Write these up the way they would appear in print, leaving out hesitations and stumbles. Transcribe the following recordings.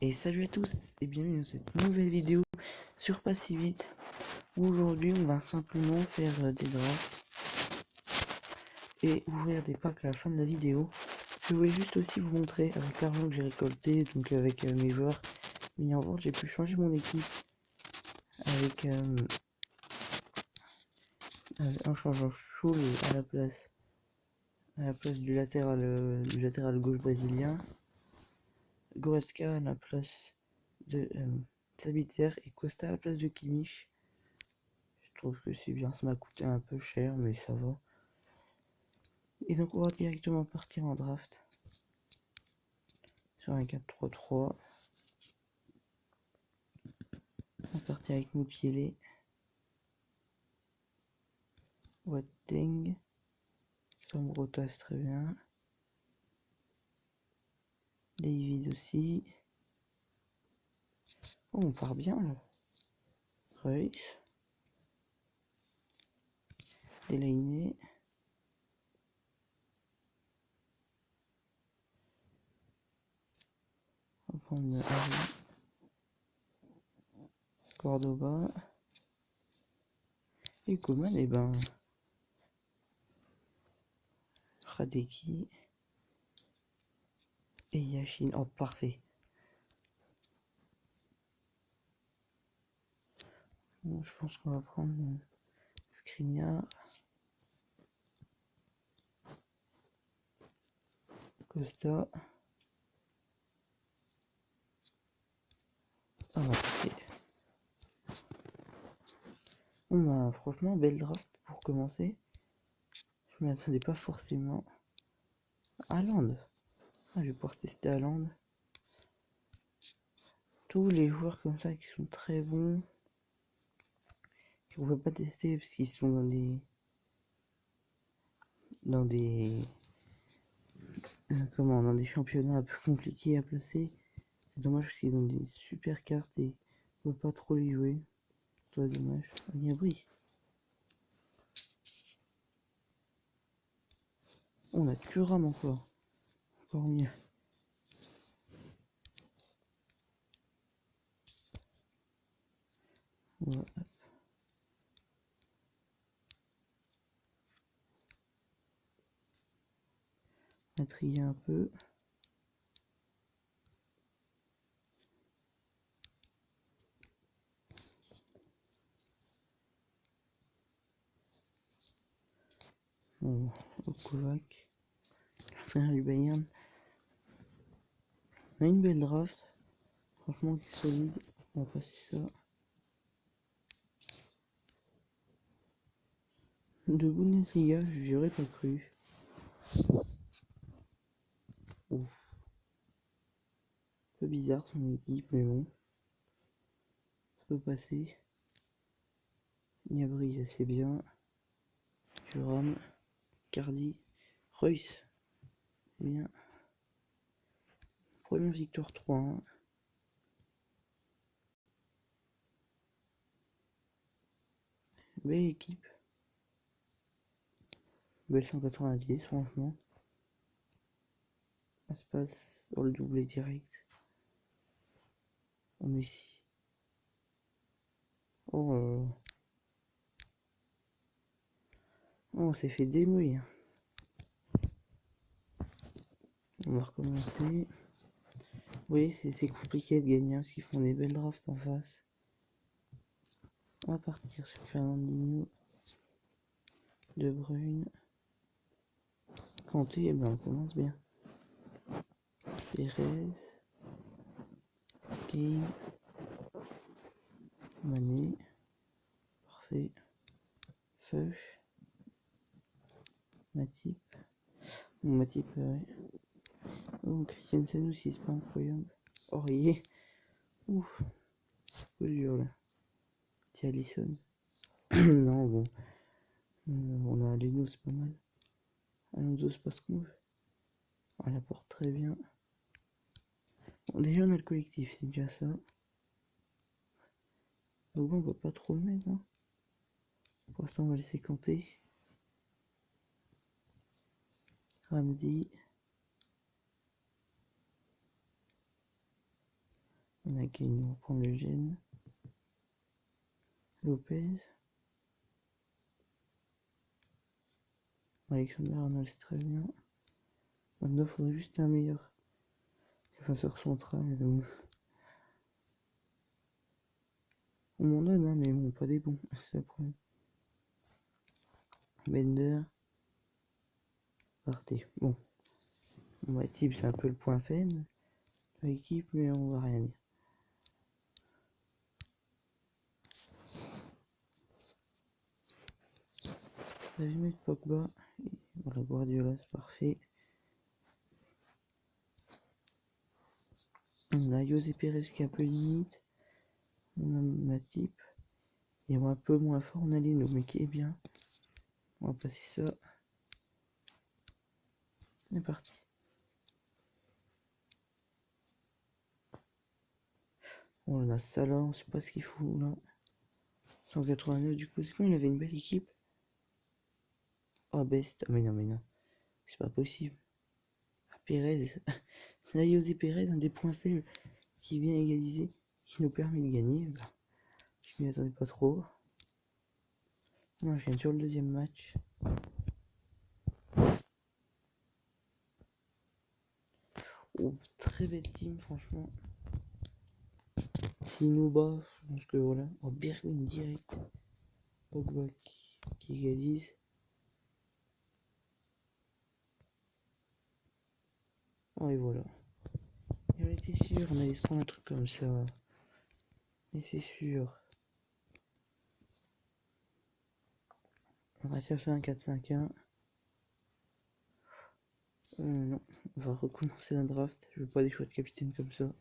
Et salut à tous et bienvenue dans cette nouvelle vidéo sur Pas Si Vite. Aujourd'hui on va simplement faire des drafts et ouvrir des packs à la fin de la vidéo. Je voulais juste aussi vous montrer avec l'argent que j'ai récolté, donc avec mes joueurs mis en vente, j'ai pu changer mon équipe avec en changeant Schul à la place du latéral gauche brésilien, Goretzka à la place de Sabitzer et Costa à la place de Kimmich. Je trouve que c'est bien, ça m'a coûté un peu cher mais ça va. Et donc on va directement partir en draft sur un 4-3-3. On va partir avec Mukiele, Boateng, Sombrota c'est très bien, David aussi. Oh, on part bien là. Reus, Delaney, on va prendre Harry, Cordoba et Coman, et ben Radeki et Yashin. Oh parfait. Bon, je pense qu'on va prendre Skriniar, Costa. Ah parfait. Bon bah franchement belle draft pour commencer. Je m'y attendais pas forcément. Haaland. Ah, je vais pouvoir tester Haaland. Tous les joueurs comme ça qui sont très bons, qu'on peut pas tester parce qu'ils sont dans des dans des championnats un peu compliqués à placer. C'est dommage parce qu'ils ont des super cartes et on peut pas trop les jouer. Toi dommage. Gnabry. On a Thuram encore. Encore mieux. Voilà. On va trier un peu. Bon, Kovac. Frère du Bayern. On a une belle draft. Franchement qui est solide. On va passer ça. De Bundesliga, je n'aurais pas cru. Ouf. Un peu bizarre son équipe, mais bon. Ça peut passer. Gnabry, c'est bien. Thuram. Cardi. Reus. Bien. Première victoire 3-1. Belle équipe. Belle 190, franchement. Ça se passe dans le doublé direct. Oh, Messi. Oh, on s'est fait démolir. On va recommencer. Oui, c'est compliqué de gagner parce qu'ils font des belles drafts en face. On va partir sur Fernandinho, De Bruyne, Kanté, et ben on commence bien. Perez, Kane, Mané, parfait. Feuch, Matip. Bon, Matip, ouais. Oh, Christensen aussi, c'est pas incroyable. Aurier. Ouf, c'est peu dur là. Tiens, Alisson. Non, bon. On a Leno, c'est pas mal. Alonso, c'est pas ce qu'on veut. On la porte très bien. Bon, déjà, on a le collectif, c'est déjà ça. Donc, on va pas trop le mettre, hein. Pour l'instant, on va laisser Kanté. Ramsey. On a Kane, on va prendre le gène. Lopez. Alexander Arnold, c'est très bien. Maintenant, il faudrait juste un meilleur défenseur central. On m'en donne, hein, mais bon, pas des bons, c'est le problème. Bender. Partez. Bon. Mon type, c'est un peu le point faible de l'équipe, mais on va rien dire. On va mettre Pogba. Voilà, Guardiola, c'est parfait. On a José Pérez qui est un peu limite. On a Matip. Et un peu moins fort, on a Lino, mais qui est bien. On va passer ça. On est parti. On a Salah, on sait pas ce qu'il fout là. 189 du coup, c'est quoi, il avait une belle équipe. Oh best, mais non, c'est pas possible. Ah, Pérez, c'est là José Pérez, un des points faibles qui vient égaliser, qui nous permet de gagner. Bah, je m'y attendais pas trop. Non, je viens sur le deuxième match. Oh, très belle team, franchement. S'il nous bat, je pense que voilà. Oh, Bergwijn direct. Pogba qui égalise. Oh, et voilà. Et on était sûr, on allait se prendre un truc comme ça. Mais c'est sûr. On va chercher un 4-5-1. Non, on va recommencer la draft. Je veux pas des choix de capitaine comme ça.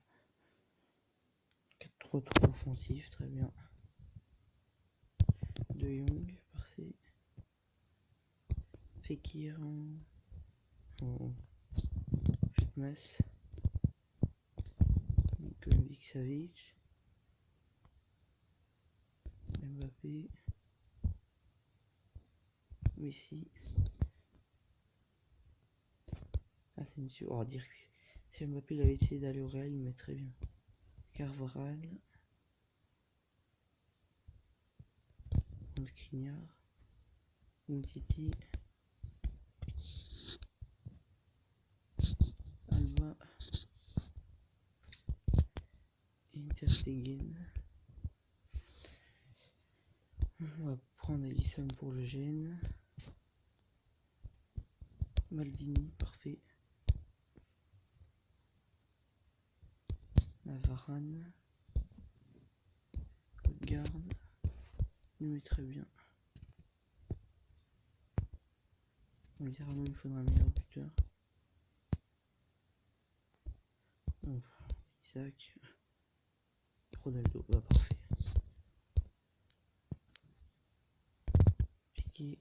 4-3-3 offensif, très bien. De Jong, parfait. Fekir en Fitness. Nikovic Savic. Mbappé. Messi. Asensio. Oh, dire que si Mbappé il avait essayé d'aller au Real, il met très bien. Carvajal. Skriniar. Umtiti. Alba. Ter Stegen. On va prendre Alisson pour le gène. Maldini, parfait. La Varane. Garde. Nous est très bien. Littéralement, il faudra un meilleur buteur. Bon, Isaac. Ronaldo, bah parfait. Piqué.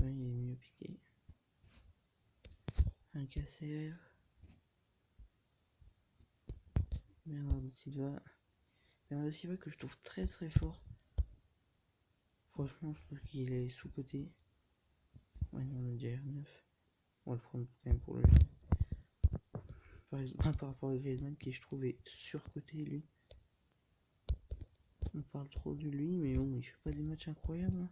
Ouais, il est mieux Piqué. Un Casser. Bernardo Silva. Bernardo Silva que je trouve très fort. Franchement, je trouve qu'il est sous-côté. Ouais, non, le DR9. On va le prendre quand même pour le jeu. Par exemple, par rapport à Griezmann qui je trouvais surcoté lui. On parle trop de lui, mais bon, il fait pas des matchs incroyables. Hein.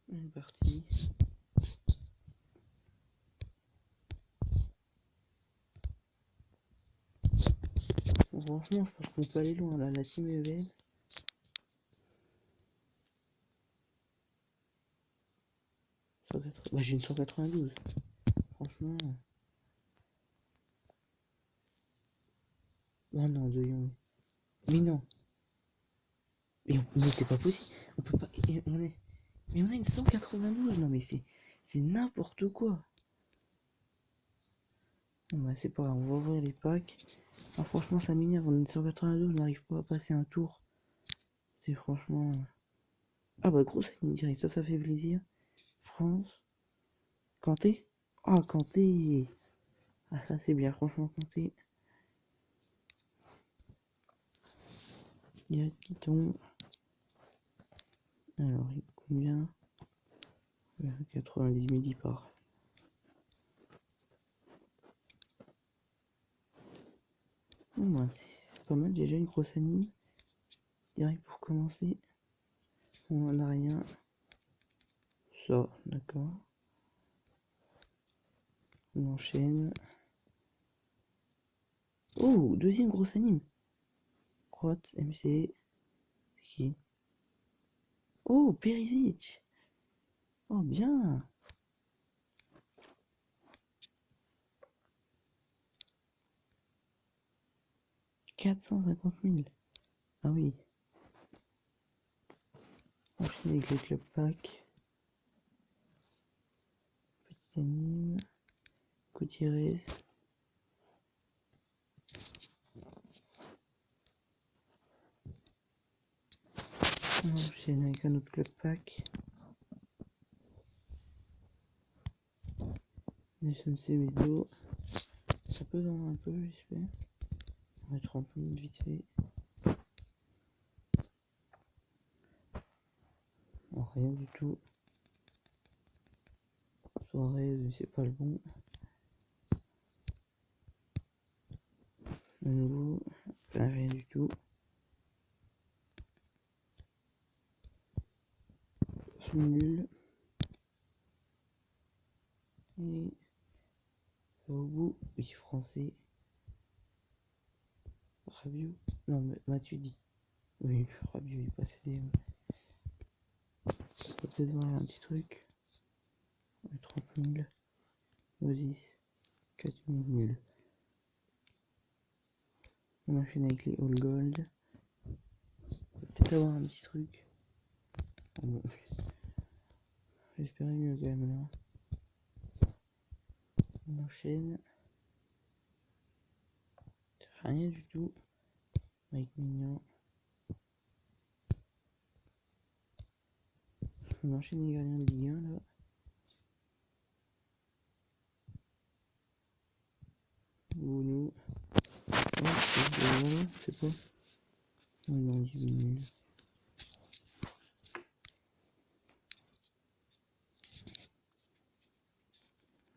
Une partie. Bon, franchement, je pense qu'on peut aller loin là. La team est belle. Bah, j'ai une 192. Franchement. Oh non, de Jong. Mais non. Mais c'est pas possible. On peut pas. Mais on a une 192. Non, mais c'est n'importe quoi. Bon, bah, c'est pas grave. On va ouvrir les packs. Ah, franchement, ça m'énerve. On a une 192. On n'arrive pas à passer un tour. C'est franchement. Ah, bah, gros, ça direct. Ça fait plaisir. France. Kanté. Ah, Kanté. Ah, ça, c'est bien. Franchement, Kanté. Direct qui tombe. Alors, il combien? 90 000 il part. Bon, bah, c'est pas mal déjà une grosse anime. Direct pour commencer. On en a rien. Ça, d'accord. On enchaîne. Oh, deuxième grosse anime. Croate, MC. C'est qui? Oh, Perisic. Oh, bien. 450 000. Ah oui. Enchaîne avec les club pack. Petite anime. Gutiérrez. On enchaîne avec un autre club pack. Nation Semedo. Ça peut vendre un peu, j'espère. Ouais, 30 000 vite fait. Oh, rien du tout. Soirée, c'est pas le bon. De nouveau, rien du tout. Je suis nul. Et au bout, oui, français. Rabiot. Non, mais Matuidi. Oui, Rabiot, il passe des. On peut peut-être voir un petit truc. 30 000. Moses. 4 000 nuls. On enchaîne avec les All Gold. On peut peut-être avoir un petit truc. Oh, bon. J'espérais mieux quand même là. On enchaîne. Rien du tout. Mike Mignon. On enchaîne les gardiens de Ligue 1 là. Bounou. Oh, c'est pas. Oh non, 10 000.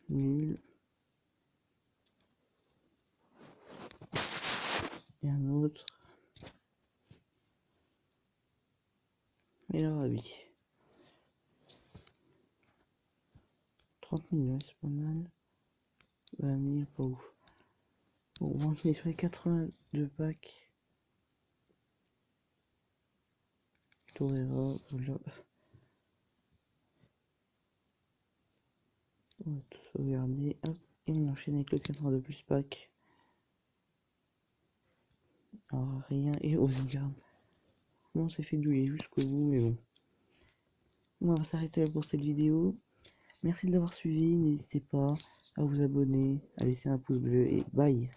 Nul. Et un autre. Et le Rabi. 30 000, ouais, c'est pas mal. 20 000, pas ouf. Bon, on va enchaîner sur les 82 packs. Torreira, voilà. On va tout sauvegarder. Hop. Et on enchaîne avec le 82 plus pack. Alors, rien. Et oh, regarde. Bon, on s'est fait douiller jusqu'au bout, mais bon. On va s'arrêter là pour cette vidéo. Merci de l'avoir suivi. N'hésitez pas à vous abonner, à laisser un pouce bleu et bye.